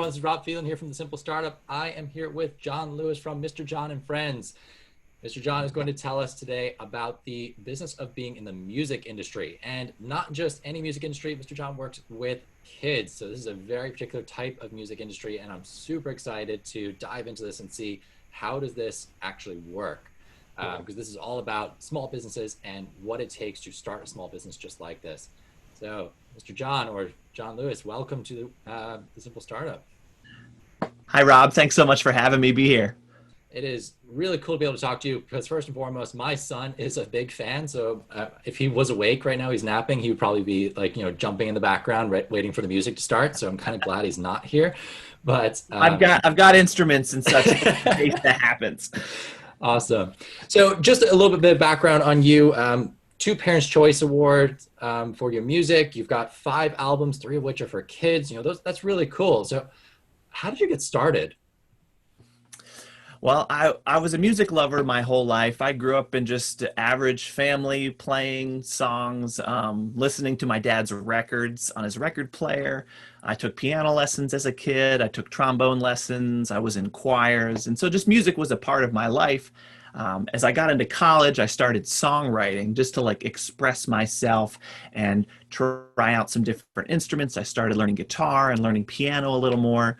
everyone. This is Rob Phelan here from The Simple Startup. I am here with Jon Lewis from Mr. Jon and Friends. Mr. Jon is going to tell us today about the business of being in the music industry, and not just any music industry. Mr. Jon works with kids. So this is a very particular type of music industry, and I'm super excited to dive into this and see how does this actually work. Because this is all about small businesses and what it takes to start a small business just like this. So, Mr. Jon, or Jon Lewis, welcome to the Simple Startup. Hi, Rob. Thanks so much for having me be here. It is really cool to be able to talk to you because first and foremost, my son is a big fan. So if he was awake right now, he's napping, he would probably be like, jumping in the background, waiting for the music to start. So I'm kind of glad he's not here. But I've got instruments and such in case that happens. Awesome. So just a little bit of background on you. 2 Parents' Choice Awards for your music. You've got 5 albums, 3 of which are for kids. That's really cool. So how did you get started? Well, I was a music lover my whole life. I grew up in just average family, playing songs, listening to my dad's records on his record player. I took piano lessons as a kid. I took trombone lessons. I was in choirs. And so just music was a part of my life. As I got into college, I started songwriting just to express myself and try out some different instruments. I started learning guitar and learning piano a little more.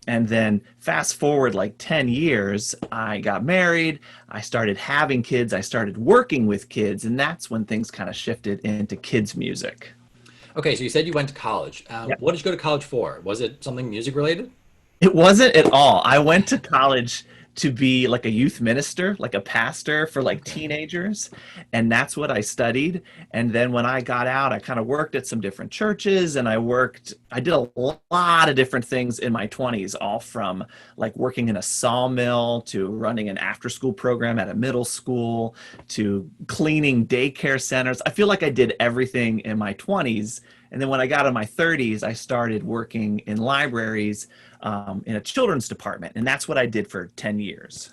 And then fast forward 10 years, I got married, I started having kids, I started working with kids, and that's when things kind of shifted into kids' music. Okay, so you said you went to college. Yep. What did you go to college for? Was it something music related? It wasn't at all. I went to college to be a youth minister, a pastor for teenagers. And that's what I studied. And then when I got out, I kind of worked at some different churches, and I did a lot of different things in my 20s, all from working in a sawmill to running an after school program at a middle school to cleaning daycare centers. I feel like I did everything in my 20s. And then when I got in my 30s, I started working in libraries in a children's department. And that's what I did for 10 years.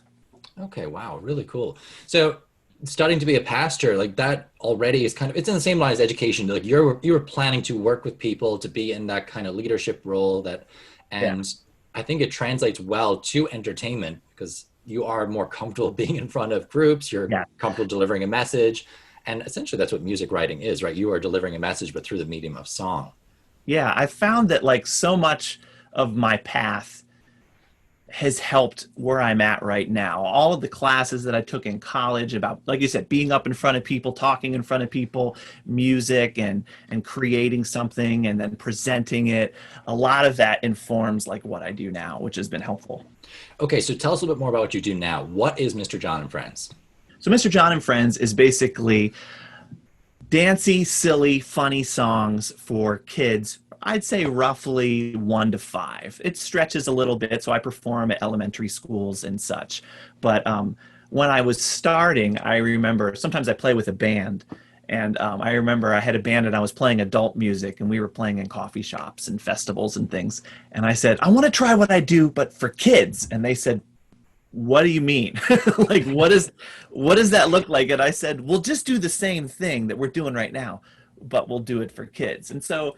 Okay, wow, really cool. So studying to be a pastor, that already is it's in the same line as education. You were planning to work with people, to be in that kind of leadership role and I think it translates well to entertainment because you are more comfortable being in front of groups, you're comfortable delivering a message. And essentially that's what music writing is, right? You are delivering a message, but through the medium of song. Yeah, I found that so much of my path has helped where I'm at right now. All of the classes that I took in college about, like you said, being up in front of people, talking in front of people, music and creating something and then presenting it. A lot of that informs what I do now, which has been helpful. Okay, so tell us a little bit more about what you do now. What is Mr. Jon and Friends? So Mr. Jon and Friends is basically dancey, silly, funny songs for kids. I'd say roughly 1 to 5. It stretches a little bit, so I perform at elementary schools and such. But when I was starting, I remember sometimes I play with a band. And I remember I had a band and I was playing adult music, and we were playing in coffee shops and festivals and things. And I said, I want to try what I do, but for kids. And they said, what do you mean? What does that look like? And I said, we'll just do the same thing that we're doing right now, but we'll do it for kids. And so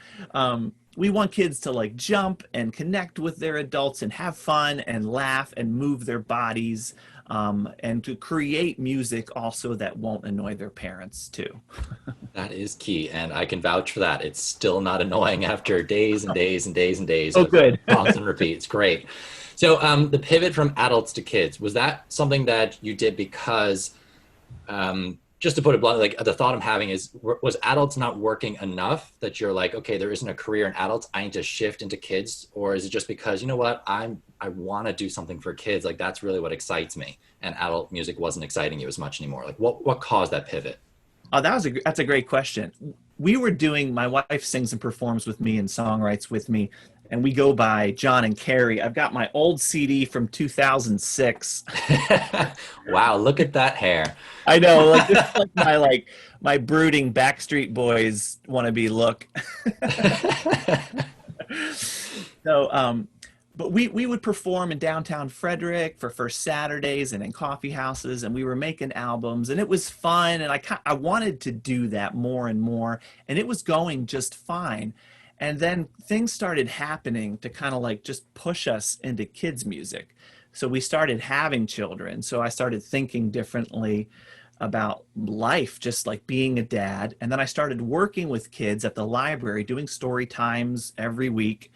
we want kids to jump and connect with their adults and have fun and laugh and move their bodies, and to create music also that won't annoy their parents too. That is key, and I can vouch for that. It's still not annoying after days and days and days and days Oh, of good. constant repeat. It's great. So the pivot from adults to kids, was that something that you did because, just to put it bluntly, the thought I'm having is, was adults not working enough that you're okay, there isn't a career in adults, I need to shift into kids? Or is it just because, you know what, I want to do something for kids, that's really what excites me, and adult music wasn't exciting you as much anymore? What caused that pivot? Oh, that's a great question. My wife sings and performs with me and songwrites with me, and we go by John and Carrie. I've got my old CD from 2006. Wow, look at that hair. I know, this is my brooding Backstreet Boys wannabe look. So, but we would perform in downtown Frederick for First Saturdays and in coffee houses, and we were making albums, and it was fun, and I wanted to do that more and more, and it was going just fine. And then things started happening to kind of like just push us into kids' music. So we started having children. So I started thinking differently about life, just like being a dad. And then I started working with kids at the library, doing story times every week.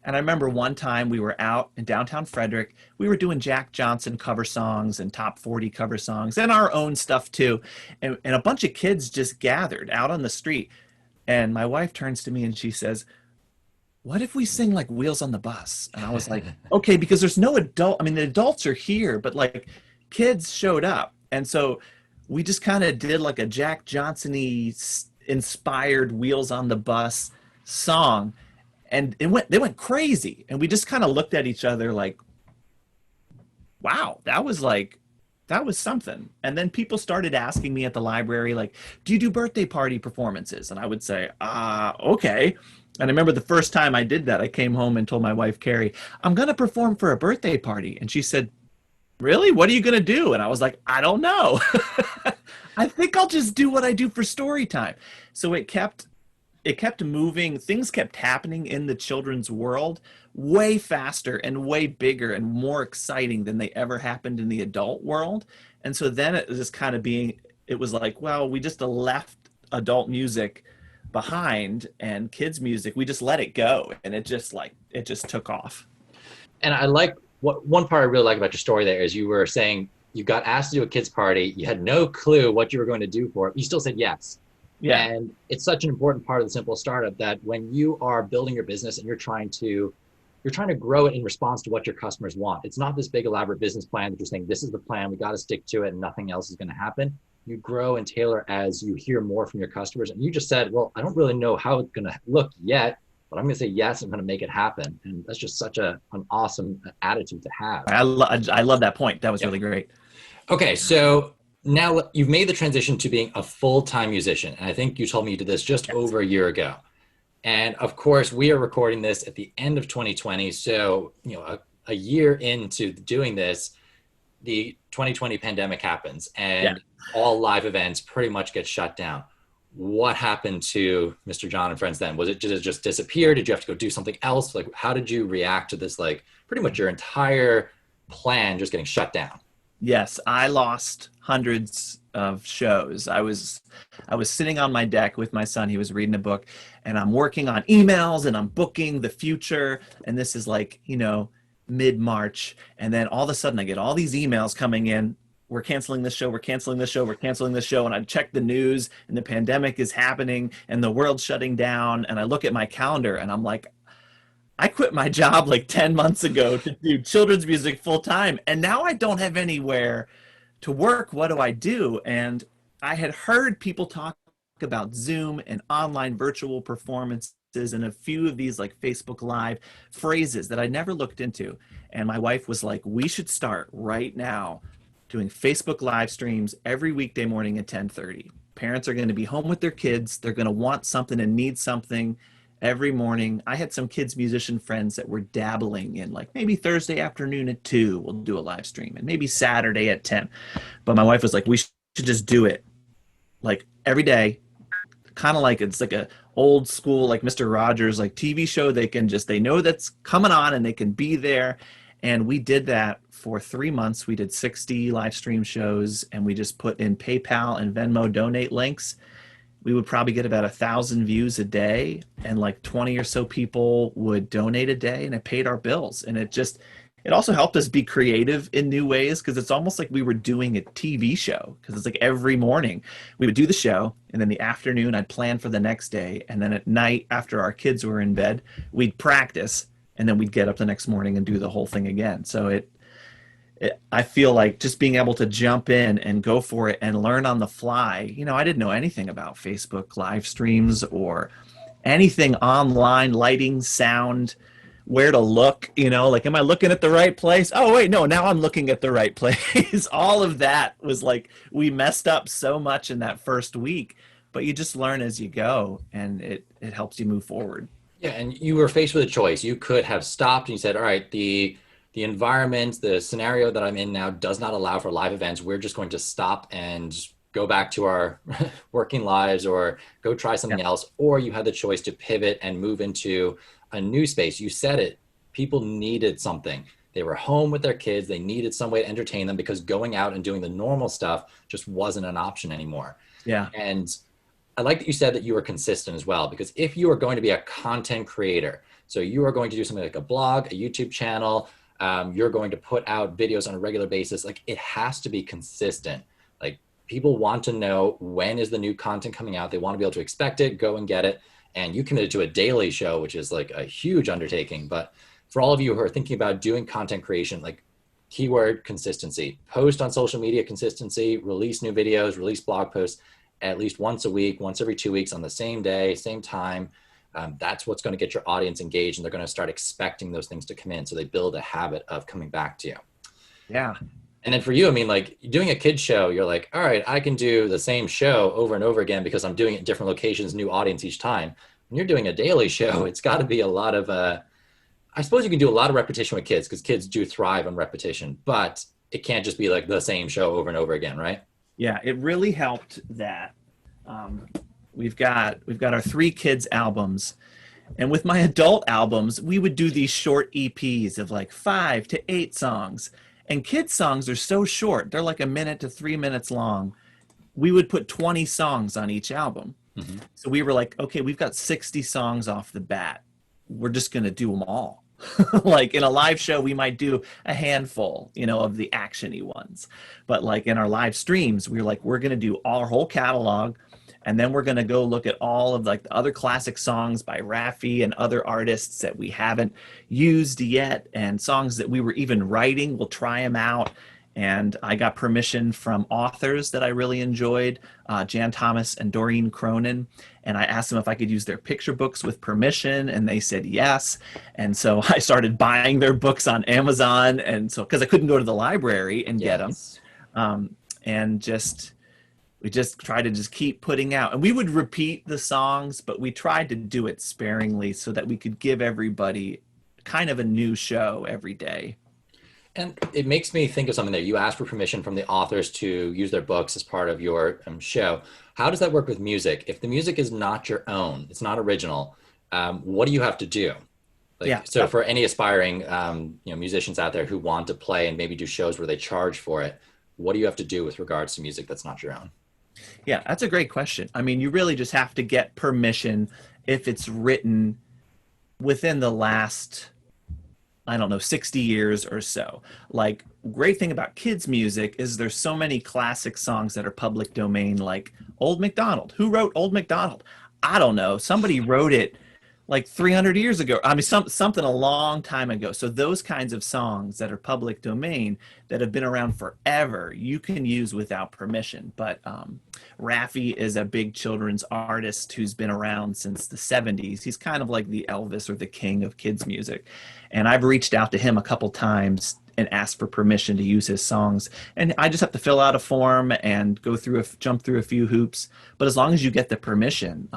And I remember one time we were out in downtown Frederick. We were doing Jack Johnson cover songs and top 40 cover songs and our own stuff too. And a bunch of kids just gathered out on the street. And my wife turns to me and she says, what if we sing like Wheels on the Bus? And I was like, okay, because there's no adult. I mean, the adults are here, but like kids showed up. And so we just kind of did like a Jack Johnson-y inspired Wheels on the Bus song. And they went crazy. And we just kind of looked at each other like, wow, that was something. And then people started asking me at the library, like, do you do birthday party performances? And I would say, okay. And I remember the first time I did that, I came home and told my wife, Carrie, I'm going to perform for a birthday party. And she said, really? What are you going to do? And I was like, I don't know. I think I'll just do what I do for story time. So it kept moving. Things kept happening in the children's world way faster and way bigger and more exciting than they ever happened in the adult world. And so then it was just kind of it was like, well, we just left adult music behind and kids music. We just let it go. And it just took off. And I like one part I really like about your story there is you were saying you got asked to do a kids party. You had no clue what you were going to do for it. You still said yes. Yeah. And it's such an important part of the simple startup that when you are building your business and you're trying to grow it in response to what your customers want. It's not this big elaborate business plan that you're saying, this is the plan, we got to stick to it and nothing else is going to happen. You grow and tailor as you hear more from your customers. And you just said, well, I don't really know how it's going to look yet, but I'm going to say, yes, I'm going to make it happen. And that's just such an awesome attitude to have. I love that point. That was really great. Okay. So now you've made the transition to being a full-time musician. And I think you told me you did this just over a year ago. And of course, we are recording this at the end of 2020. So, a year into doing this, the 2020 pandemic happens and all live events pretty much get shut down. What happened to Mr. Jon and Friends then? Did it just disappear? Did you have to go do something else? Like, how did you react to this, like pretty much your entire plan just getting shut down? Yes, I lost hundreds of shows. I was sitting on my deck with my son. He was reading a book and I'm working on emails and I'm booking the future. And this is like, mid-March. And then all of a sudden I get all these emails coming in. We're canceling this show. We're canceling this show. We're canceling this show. And I check the news and the pandemic is happening and the world's shutting down. And I look at my calendar and I'm like, I quit my job like 10 months ago to do children's music full time. And now I don't have anywhere to work. What do I do? And I had heard people talk about Zoom and online virtual performances and a few of these like Facebook Live phrases that I never looked into. And my wife was like, we should start right now doing Facebook Live streams every weekday morning at 10:30. Parents are going to be home with their kids. They're going to want something and need something every morning. I had some kids musician friends that were dabbling in like maybe Thursday afternoon at 2 we'll do a live stream and maybe Saturday at 10. But my wife was like, we should just do it like every day, kind of like it's like a old school like Mr. Rogers like TV show. They know that's coming on and they can be there. And we did that for 3 months. We did 60 live stream shows and we just put in PayPal and Venmo donate links. We would probably get about 1,000 views a day and like 20 or so people would donate a day and it paid our bills. And it also helped us be creative in new ways because it's almost like we were doing a TV show because it's like every morning we would do the show and then the afternoon I'd plan for the next day. And then at night after our kids were in bed, we'd practice and then we'd get up the next morning and do the whole thing again. So I feel like just being able to jump in and go for it and learn on the fly. I didn't know anything about Facebook live streams or anything online, lighting, sound, where to look, like, am I looking at the right place? Oh, wait, no, now I'm looking at the right place. All of that was like, we messed up so much in that first week, but you just learn as you go and it helps you move forward. Yeah. And you were faced with a choice. You could have stopped and you said, all right, the environment, the scenario that I'm in now does not allow for live events. We're just going to stop and go back to our working lives or go try something else, or you had the choice to pivot and move into a new space. You said it, people needed something. They were home with their kids. They needed some way to entertain them because going out and doing the normal stuff just wasn't an option anymore. Yeah. And I like that you said that you were consistent as well, because if you are going to be a content creator, so you are going to do something like a blog, a YouTube channel, you're going to put out videos on a regular basis, like it has to be consistent. Like people want to know when is the new content coming out. They want to be able to expect it, go and get it. And you committed to a daily show, which is like a huge undertaking. But for all of you who are thinking about doing content creation, like keyword consistency, post on social media consistency, release new videos, release blog posts at least once a week, once every 2 weeks on the same day, same time. That's what's going to get your audience engaged, and they're going to start expecting those things to come in. So they build a habit of coming back to you. Yeah. And then for you, I mean, like doing a kid's show, you're like, all right, I can do the same show over and over again because I'm doing it in different locations, new audience each time. When you're doing a daily show, it's got to be a lot of, I suppose you can do a lot of repetition with kids because kids do thrive on repetition, but it can't just be like the same show over and over again, right? Yeah, it really helped that we've got our 3 kids albums, and with my adult albums, we would do these short EPs of like 5 to 8 songs. And kids songs are so short; they're like a minute to 3 minutes long. We would put 20 songs on each album. Mm-hmm. So we were like, okay, we've got 60 songs off the bat. We're just gonna do them all. Like in a live show, we might do a handful, of the actiony ones. But like in our live streams, we were like, we're going to do our whole catalog. And then we're going to go look at all of like the other classic songs by Raffi and other artists that we haven't used yet. And songs that we were even writing, we'll try them out. And I got permission from authors that I really enjoyed, Jan Thomas and Doreen Cronin. And I asked them if I could use their picture books with permission, and they said yes. And so I started buying their books on Amazon, and so because I couldn't go to the library and get them, and we just tried to just keep putting out. And we would repeat the songs, but we tried to do it sparingly so that we could give everybody kind of a new show every day. And it makes me think of something there. You asked for permission from the authors to use their books as part of your show. How does that work with music? If the music is not your own, it's not original, what do you have to do? So for any aspiring musicians out there who want to play and maybe do shows where they charge for it, what do you have to do with regards to music that's not your own? Yeah, that's a great question. I mean, you really just have to get permission if it's written within the last 60 years or so. Like, great thing about kids music is there's so many classic songs that are public domain, like Old MacDonald. Who wrote Old MacDonald? I don't know. Somebody wrote it like 300 years ago. I mean, something a long time ago. So those kinds of songs that are public domain that have been around forever, you can use without permission. But Raffi is a big children's artist who's been around since the 70s. He's kind of like the Elvis or the king of kids music. And I've reached out to him a couple times and asked for permission to use his songs. And I just have to fill out a form and jump through a few hoops. But as long as you get the permission,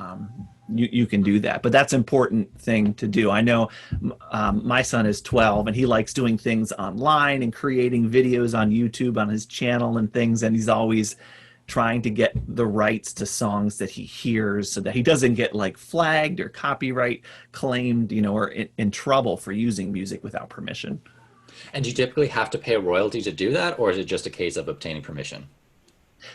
you can do that. But that's an important thing to do. I know my son is 12 and he likes doing things online and creating videos on YouTube on his channel and things. And he's always trying to get the rights to songs that he hears so that he doesn't get like flagged or copyright claimed, or in trouble for using music without permission. And do you typically have to pay a royalty to do that, or is it just a case of obtaining permission?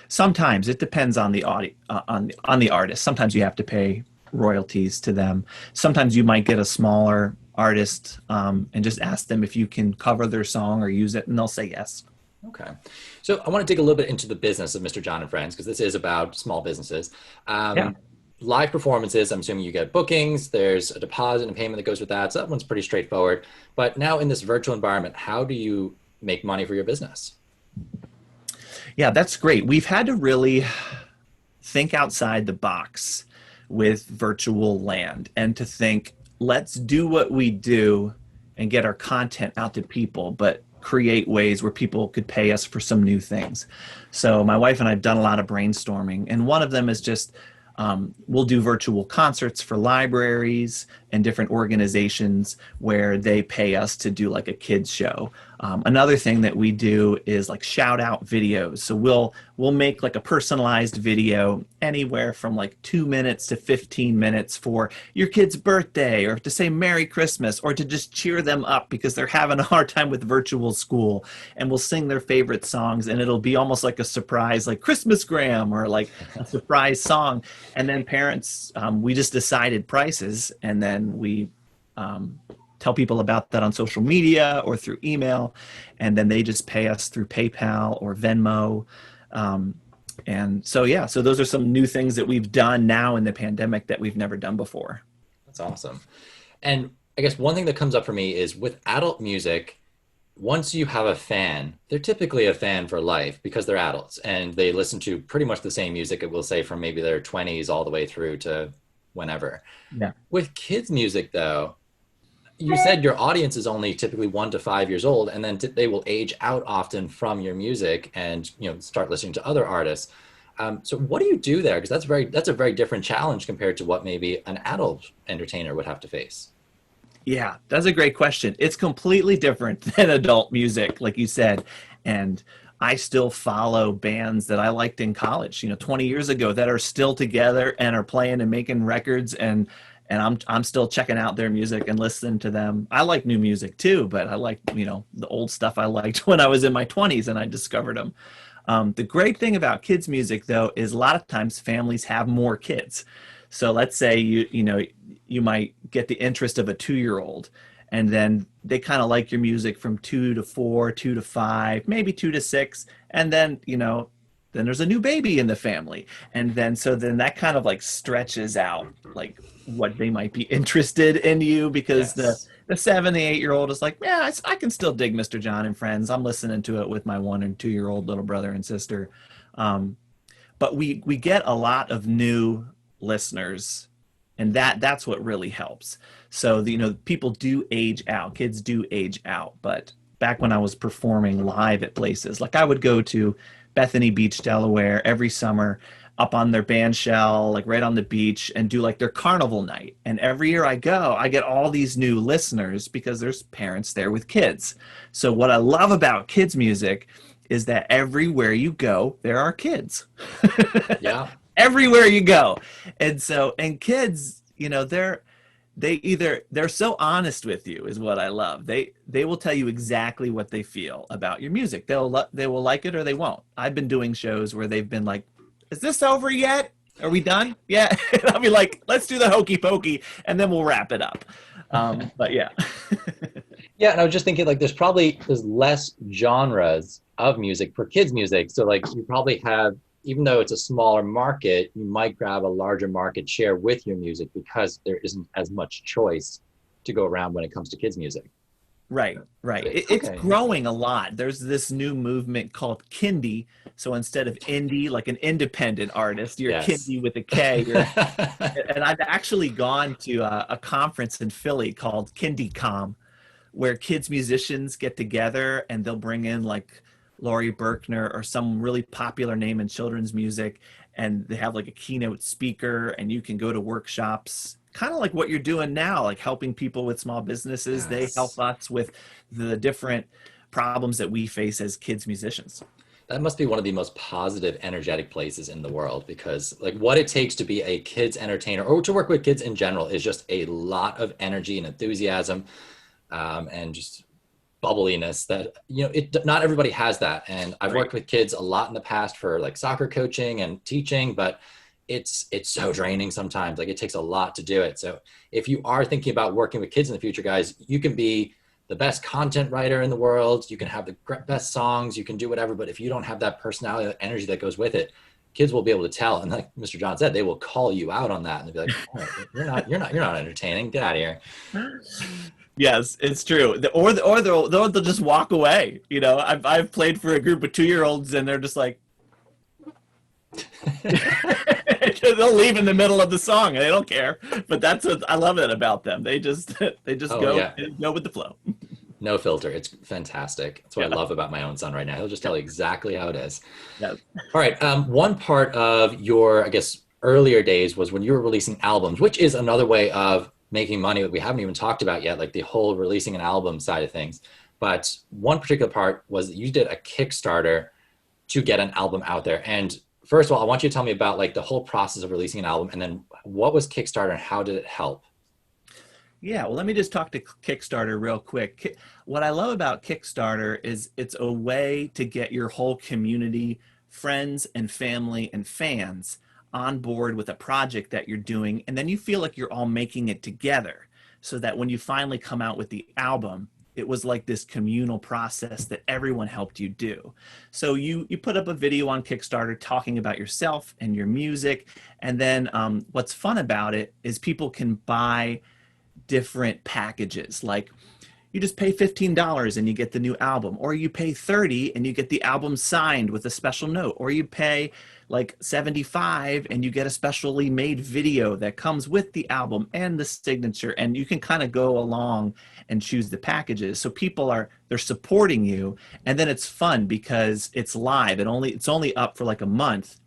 Sometimes it depends on the on the artist. Sometimes you have to pay royalties to them. Sometimes you might get a smaller artist and just ask them if you can cover their song or use it, and they'll say yes. Okay. So I want to dig a little bit into the business of Mr. Jon and Friends, because this is about small businesses. Live performances, I'm assuming you get bookings, there's a deposit and payment that goes with that. So that one's pretty straightforward. But now in this virtual environment, how do you make money for your business? Yeah, that's great. We've had to really think outside the box with virtual land and to think, let's do what we do and get our content out to people, but create ways where people could pay us for some new things. So my wife and I have done a lot of brainstorming, and one of them is just we'll do virtual concerts for libraries and different organizations where they pay us to do like a kids show. Another thing that we do is like shout out videos. So we'll make like a personalized video anywhere from like 2 minutes to 15 minutes for your kid's birthday, or to say Merry Christmas, or to just cheer them up because they're having a hard time with virtual school. And we'll sing their favorite songs, and it'll be almost like a surprise, like Christmas Gram, or like a surprise song. And then parents, we just decided prices, and then we tell people about that on social media or through email, and then they just pay us through PayPal or Venmo. And so, yeah, so those are some new things that we've done now in the pandemic that we've never done before. That's awesome. And I guess one thing that comes up for me is with adult music, once you have a fan, they're typically a fan for life because they're adults and they listen to pretty much the same music, it will say, from maybe their 20s all the way through to whenever. Yeah. With kids music, though, you said your audience is only typically 1 to 5 years old, and then they will age out often from your music and start listening to other artists. So what do you do there? Because that's a very different challenge compared to what maybe an adult entertainer would have to face. Yeah, that's a great question. It's completely different than adult music, like you said. And I still follow bands that I liked in college, 20 years ago, that are still together and are playing and making records, and I'm still checking out their music and listening to them. I like new music too, but I like, the old stuff I liked when I was in my 20s and I discovered them. The great thing about kids music, though, is a lot of times families have more kids. So let's say you might get the interest of a 2-year-old, and then they kind of like your music from 2 to 4, 2 to 5, maybe 2 to 6, and then then there's a new baby in the family, and then that kind of like stretches out like what they might be interested in you, because Yes. the 7, the 8-year-old is like, yeah, I can still dig Mr. Jon and Friends. I'm listening to it with my 1 and 2-year-old little brother and sister. But we get a lot of new listeners, and that's what really helps. So people do age out, kids do age out. But back when I was performing live at places, like I would go to Bethany Beach, Delaware every summer, up on their band shell, like right on the beach, and do like their carnival night. And every year I go, I get all these new listeners because there's parents there with kids. So what I love about kids music is that everywhere you go, there are kids. Yeah. Everywhere you go. And kids, they're so honest with you, is what I love. They will tell you exactly what they feel about your music. They will like it or they won't. I've been doing shows where they've been like, is this over yet? Are we done? Yeah. And I'll be like, let's do the hokey pokey and then we'll wrap it up. But yeah. Yeah, and I was just thinking, like, there's less genres of music for kids music. So like you probably have, even though it's a smaller market, you might grab a larger market share with your music because there isn't as much choice to go around when it comes to kids music. Right. It's Okay. growing a lot. There's this new movement called kindie. So instead of indie, like an independent artist, you're Yes. kindie with a K. And I've actually gone to a conference in Philly called KindieCom, where kids musicians get together and they'll bring in like Laurie Berkner or some really popular name in children's music, and they have like a keynote speaker, and you can go to workshops, kind of like what you're doing now, like helping people with small businesses. They help Yes. us with the different problems that we face as kids musicians. That must be one of the most positive, energetic places in the world, because like what it takes to be a kids entertainer or to work with kids in general is just a lot of energy and enthusiasm, and just bubbliness that, not everybody has that. And I've worked with kids a lot in the past for like soccer coaching and teaching, but it's so draining sometimes. Like it takes a lot to do it. So if you are thinking about working with kids in the future, guys, you can be the best content writer in the world. You can have the best songs, you can do whatever, but if you don't have that personality, that energy that goes with it, kids will be able to tell. And like Mr. Jon said, they will call you out on that and they'll be like, oh, you're not entertaining. Get out of here. Yes, it's true. Or they'll just walk away. I've played for a group of 2-year-olds and they're just like, they'll leave in the middle of the song and they don't care. But that's what I love it about them. They just Oh, go yeah. go with the flow. No filter. It's fantastic. That's what I love about my own son right now. He'll just tell you exactly how it is. Yeah. All right. One part of your, I guess, earlier days was when you were releasing albums, which is another way of making money that we haven't even talked about yet, like the whole releasing an album side of things. But one particular part was that you did a Kickstarter to get an album out there. And first of all, I want you to tell me about like the whole process of releasing an album, and then what was Kickstarter and how did it help? Yeah, well, let me just talk to Kickstarter real quick. What I love about Kickstarter is it's a way to get your whole community, friends and family and fans on board with a project that you're doing. And then you feel like you're all making it together so that when you finally come out with the album, it was like this communal process that everyone helped you do. So you put up a video on Kickstarter talking about yourself and your music. And then what's fun about it is people can buy different packages. Like you just pay $15 and you get the new album, or you pay 30 and you get the album signed with a special note, or you pay like 75 and you get a specially made video that comes with the album and the signature, and you can kind of go along and choose the packages. So people they're supporting you, and then it's fun because it's live and it's only up for like a month.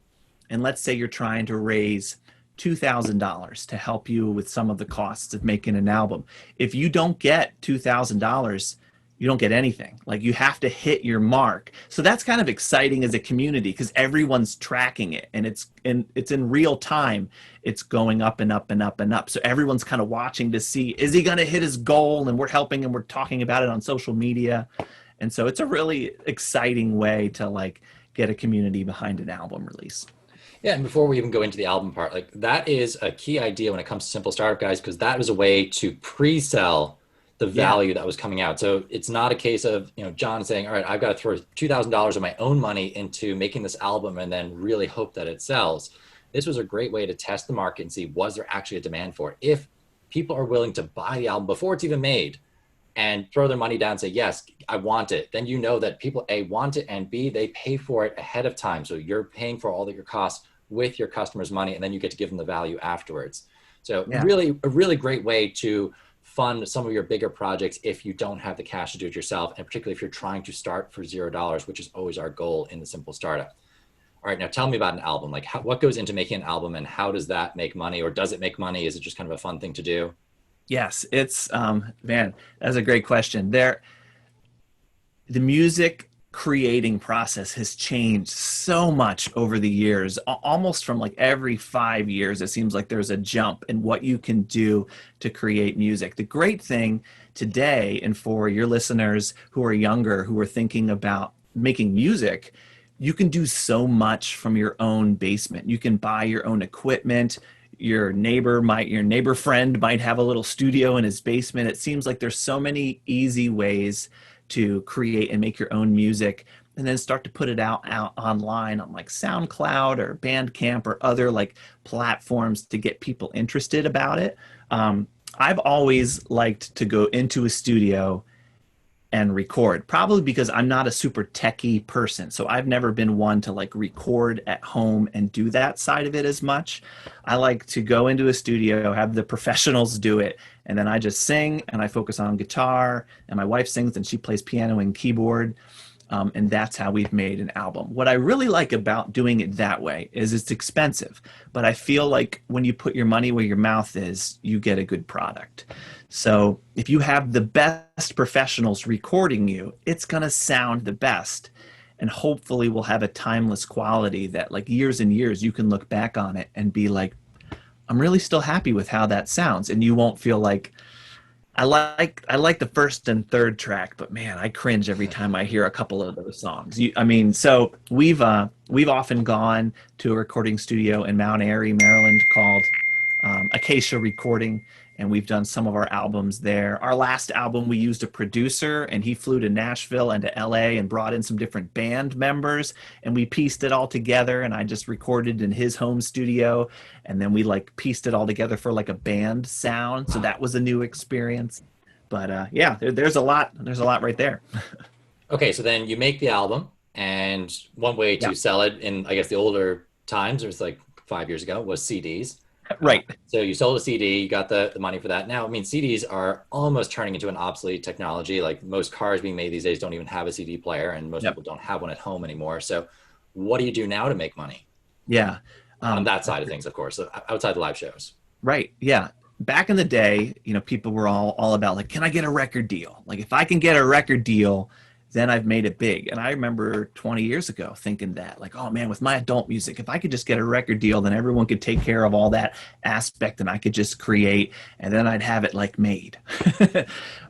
And let's say you're trying to raise $2,000 to help you with some of the costs of making an album. If you don't get $2,000, you don't get anything. Like you have to hit your mark. So that's kind of exciting as a community because everyone's tracking it, and it's in real time. It's going up and up and up and up. So everyone's kind of watching to see, is he going to hit his goal? And we're helping and we're talking about it on social media. And so it's a really exciting way to like get a community behind an album release. Yeah, and before we even go into the album part, like that is a key idea when it comes to Simple Startup, guys, because that was a way to pre-sell the value that was coming out. So it's not a case of, Jon saying, all right, I've got to throw $2,000 of my own money into making this album and then really hope that it sells. This was a great way to test the market and see, was there actually a demand for it? If people are willing to buy the album before it's even made and throw their money down and say, yes, I want it, then you know that people, A, want it, and B, they pay for it ahead of time. So you're paying for all of your costs with your customers' money, and then you get to give them the value afterwards. So really, a really great way to fund some of your bigger projects if you don't have the cash to do it yourself, and particularly if you're trying to start for $0, which is always our goal in the Simple Startup. All right, now tell me about an album. Like what goes into making an album, and how does that make money, or does it make money? Is it just kind of a fun thing to do? Yes, it's man, that's a great question. The music creating process has changed so much over the years. Almost from like every 5 years, it seems like there's a jump in what you can do to create music. The great thing today, and for your listeners who are younger, who are thinking about making music, you can do so much from your own basement. You can buy your own equipment. Your neighbor friend might have a little studio in his basement. It seems like there's so many easy ways to create and make your own music, and then start to put it out online on like SoundCloud or Bandcamp or other like platforms to get people interested about it. I've always liked to go into a studio and record, probably because I'm not a super techie person. So I've never been one to like record at home and do that side of it as much. I like to go into a studio, have the professionals do it, and then I just sing and I focus on guitar, and my wife sings and she plays piano and keyboard. And that's how we've made an album. What I really like about doing it that way is it's expensive, but I feel like when you put your money where your mouth is, you get a good product. So if you have the best professionals recording you, it's going to sound the best, and hopefully will have a timeless quality that like years and years you can look back on it and be like, I'm really still happy with how that sounds. And you won't feel like, I like the first and third track, but man, I cringe every time I hear a couple of those songs. So we've often gone to a recording studio in Mount Airy, Maryland, called Acacia Recording, and we've done some of our albums there. Our last album, we used a producer, and he flew to Nashville and to LA and brought in some different band members, and we pieced it all together, and I just recorded in his home studio, and then we like pieced it all together for like a band sound. So that was a new experience. But there's a lot right there. Okay, so then you make the album, and one way to sell it in, I guess, the older times, it was like 5 years ago, was CDs. Right. So you sold a CD, you got the money for that. Now, I mean, CDs are almost turning into an obsolete technology. Like most cars being made these days don't even have a CD player, and most people don't have one at home anymore. So what do you do now to make money? Yeah. On that side of things, of course, so outside the live shows. Right. Yeah. back in the day, people were all about like, can I get a record deal? Like if I can get a record deal, then I've made it big. And I remember 20 years ago thinking that like, oh man, with my adult music, if I could just get a record deal, then everyone could take care of all that aspect and I could just create and then I'd have it like made.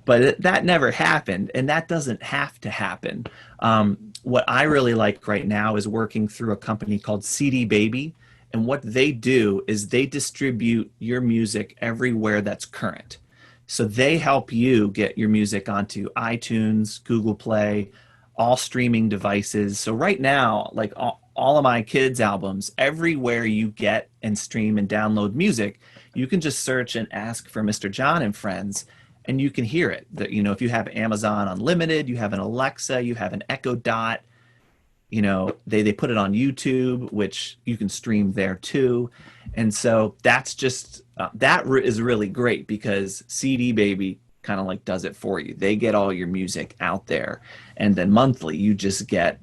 But that never happened, and that doesn't have to happen. What I really like right now is working through a company called CD Baby. And what they do is they distribute your music everywhere that's current. So they help you get your music onto iTunes, Google Play, all streaming devices. So right now, like all of my kids' albums, everywhere you get and stream and download music, you can just search and ask for Mr. Jon and Friends, and you can hear it. If you have Amazon Unlimited, you have an Alexa, you have an Echo Dot, they put it on YouTube, which you can stream there too. And so that's just is really great because CD Baby kind of like does it for you. They get all your music out there, and then monthly you just get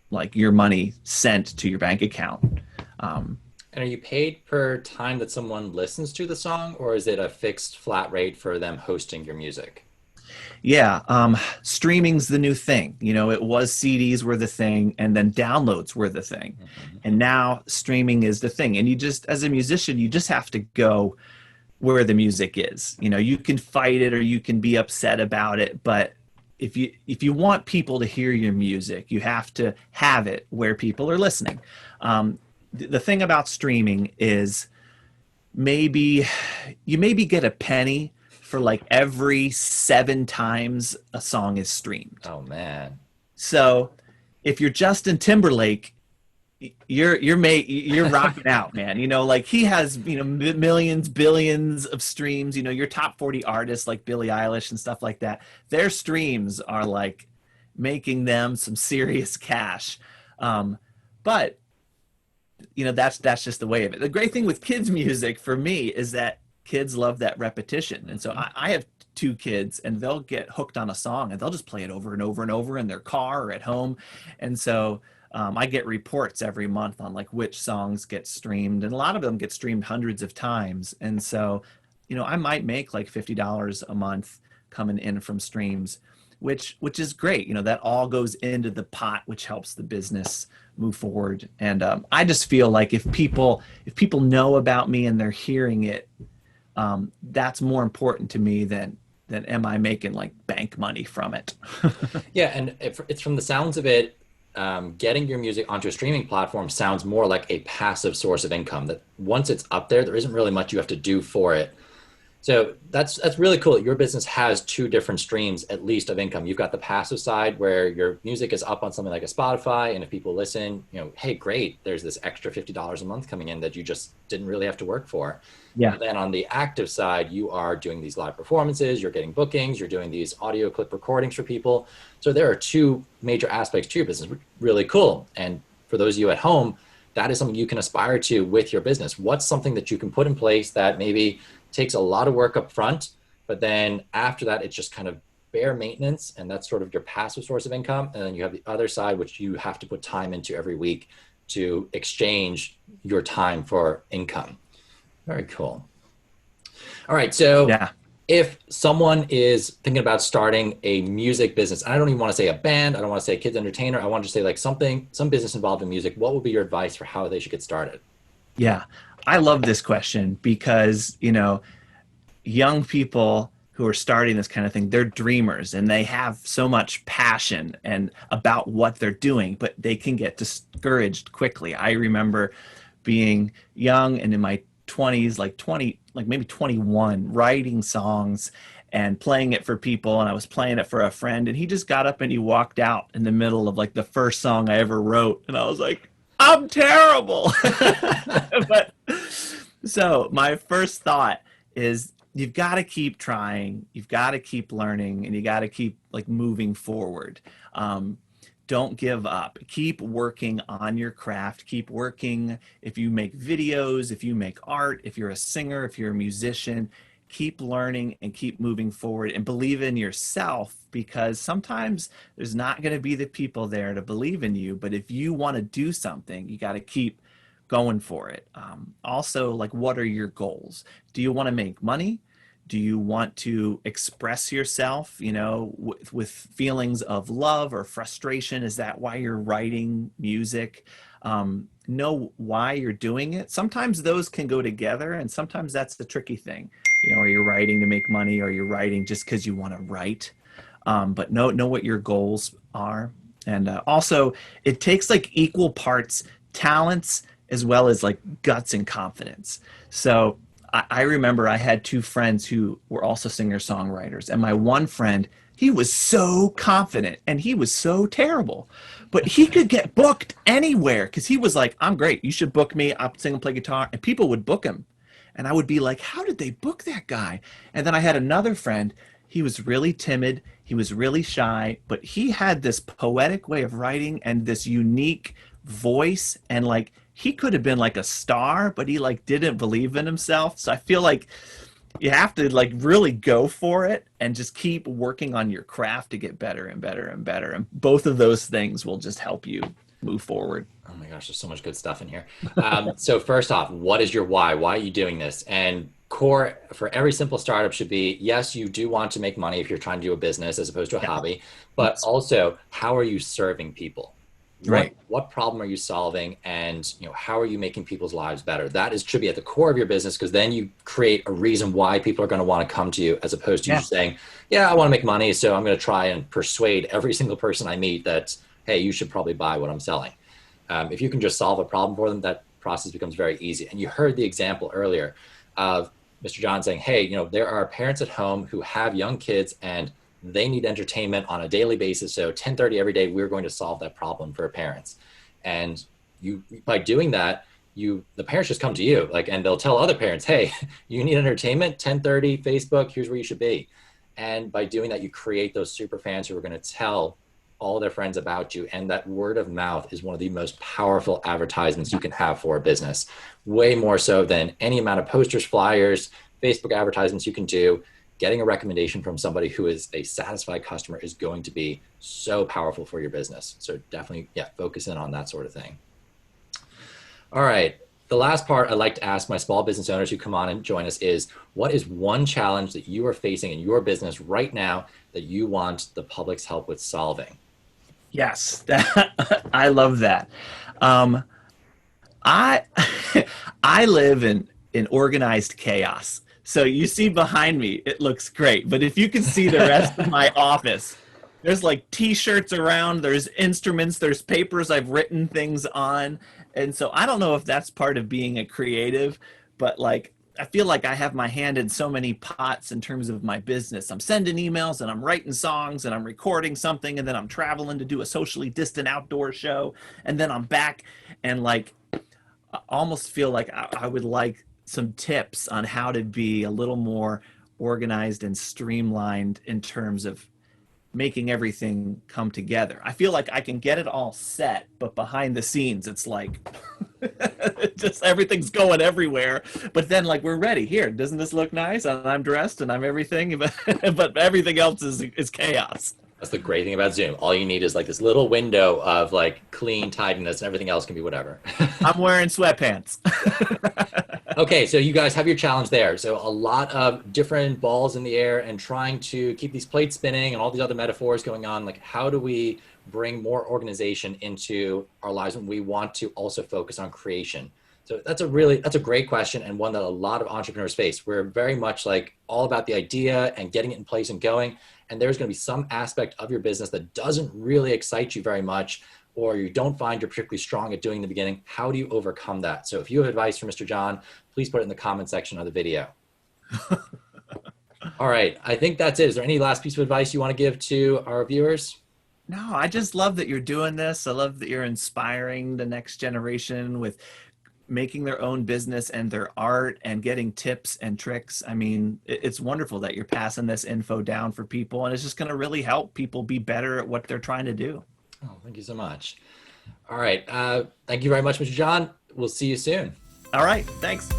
like your money sent to your bank account. And are you paid per time that someone listens to the song, or is it a fixed flat rate for them hosting your music? Yeah, streaming's the new thing. It was CDs were the thing, and then downloads were the thing. Mhm. And now streaming is the thing. And you just, as a musician, you just have to go where the music is. You can fight it or you can be upset about it, but if you want people to hear your music, you have to have it where people are listening. The thing about streaming is maybe get a penny for like every 7 times a song is streamed. Oh man. So if you're Justin Timberlake, you're rocking out, man. Like he has millions, billions of streams. Your top 40 artists like Billie Eilish and stuff like that. Their streams are like making them some serious cash. But that's just the way of it. The great thing with kids music for me is that kids love that repetition. And so I have 2 kids, and they'll get hooked on a song and they'll just play it over and over and over in their car or at home. And so I get reports every month on like which songs get streamed, and a lot of them get streamed hundreds of times. And so I might make like $50 a month coming in from streams, which is great. That all goes into the pot, which helps the business move forward. And I just feel like if people know about me and they're hearing it, that's more important to me than am I making like bank money from it. Yeah, and it's from the sounds of it, getting your music onto a streaming platform sounds more like a passive source of income, that once it's up there, there isn't really much you have to do for it. So that's really cool. Your business has 2 different streams, at least, of income. You've got the passive side where your music is up on something like a Spotify, and if people listen, hey, great, there's this extra $50 a month coming in that you just didn't really have to work for. Yeah. And then on the active side, you are doing these live performances, you're getting bookings, you're doing these audio clip recordings for people. So there are 2 major aspects to your business. Really cool. And for those of you at home, that is something you can aspire to with your business. What's something that you can put in place that maybe takes a lot of work up front, but then after that, it's just kind of bare maintenance, and that's sort of your passive source of income. And then you have the other side, which you have to put time into every week to exchange your time for income. Very cool. All right. So Yeah. if someone is thinking about starting a music business, and I don't even want to say a band, I don't want to say a kids entertainer, I want to say like some business involved in music, what would be your advice for how they should get started? Yeah. I love this question because, young people who are starting this kind of thing, they're dreamers and they have so much passion and about what they're doing, but they can get discouraged quickly. I remember being young and in my 20s, like 20, like maybe 21, writing songs and playing it for people. And I was playing it for a friend, and he just got up and he walked out in the middle of like the first song I ever wrote. And I was like, I'm terrible. But so my first thought is you've got to keep trying, you've got to keep learning, and you got to keep like moving forward. Don't give up. Keep working on your craft. Keep working. If you make videos, if you make art, if you're a singer, if you're a musician, keep learning and keep moving forward, and believe in yourself, because sometimes there's not going to be the people there to believe in you. But if you want to do something, you got to keep going for it. Also, like, what are your goals? Do you want to make money? Do you want to express yourself, with feelings of love or frustration? Is that why you're writing music? Know why you're doing it. Sometimes those can go together, and sometimes that's the tricky thing. Are you writing to make money, or you're writing just because you want to write? But know what your goals are. And also, it takes like equal parts talents as well as like guts and confidence. So I remember I had two friends who were also singer-songwriters, and my one friend, he was so confident and he was so terrible, but he could get booked anywhere because he was like, I'm great, you should book me, I'll sing and play guitar, and people would book him. And I would be like, how did they book that guy? And then I had another friend, he was really timid, he was really shy, but he had this poetic way of writing and this unique voice, and like he could have been like a star, but he like didn't believe in himself. So I feel like you have to like really go for it and just keep working on your craft to get better and better and better. And both of those things will just help you move forward. Oh my gosh, there's so much good stuff in here. So first off, what is your why? Why are you doing this? And core for every simple startup should be, yes, you do want to make money if you're trying to do a business as opposed to a hobby, but also how are you serving people? Right. What problem are you solving, and how are you making people's lives better? That should be at the core of your business, because then you create a reason why people are going to want to come to you, as opposed to you saying, yeah, I want to make money, so I'm going to try and persuade every single person I meet that, hey, you should probably buy what I'm selling. If you can just solve a problem for them, that process becomes very easy. And you heard the example earlier of Mr. Jon saying, hey, there are parents at home who have young kids and they need entertainment on a daily basis. So 10:30 every day, we're going to solve that problem for parents. And by doing that, the parents just come to you, and they'll tell other parents, hey, you need entertainment, 10:30, Facebook, here's where you should be. And by doing that, you create those super fans who are going to tell all their friends about you. And that word of mouth is one of the most powerful advertisements you can have for a business, way more so than any amount of posters, flyers, Facebook advertisements you can do. Getting a recommendation from somebody who is a satisfied customer is going to be so powerful for your business. So definitely, focus in on that sort of thing. All right. The last part I'd like to ask my small business owners who come on and join us is, what is one challenge that you are facing in your business right now that you want the public's help with solving? Yes, I love that. I I live in organized chaos. So you see behind me, it looks great. But if you can see the rest of my office, there's like t-shirts around, there's instruments, there's papers I've written things on. And so I don't know if that's part of being a creative, but like I feel like I have my hand in so many pots in terms of my business. I'm sending emails and I'm writing songs and I'm recording something, and then I'm traveling to do a socially distant outdoor show, and then I'm back, and like I almost feel like I would like some tips on how to be a little more organized and streamlined in terms of making everything come together. I feel like I can get it all set, but behind the scenes, it's like just everything's going everywhere. But then like, we're ready here. Doesn't this look nice? And I'm dressed and I'm everything, but everything else is chaos. That's the great thing about Zoom. All you need is like this little window of like clean tidiness, and everything else can be whatever. I'm wearing sweatpants. Okay, so you guys have your challenge there. So a lot of different balls in the air and trying to keep these plates spinning and all these other metaphors going on. Like, how do we bring more organization into our lives when we want to also focus on creation? So that's a great question, and one that a lot of entrepreneurs face. We're very much like all about the idea and getting it in place and going. And there's going to be some aspect of your business that doesn't really excite you very much, or you don't find you're particularly strong at doing in the beginning. How do you overcome that? So if you have advice for Mr. Jon, please put it in the comment section of the video. All right. I think that's it. Is there any last piece of advice you want to give to our viewers? No, I just love that you're doing this. I love that you're inspiring the next generation with making their own business and their art and getting tips and tricks. I mean, it's wonderful that you're passing this info down for people, and it's just going to really help people be better at what they're trying to do. Oh, thank you so much. All right. Thank you very much, Mr. Jon. We'll see you soon. All right. Thanks.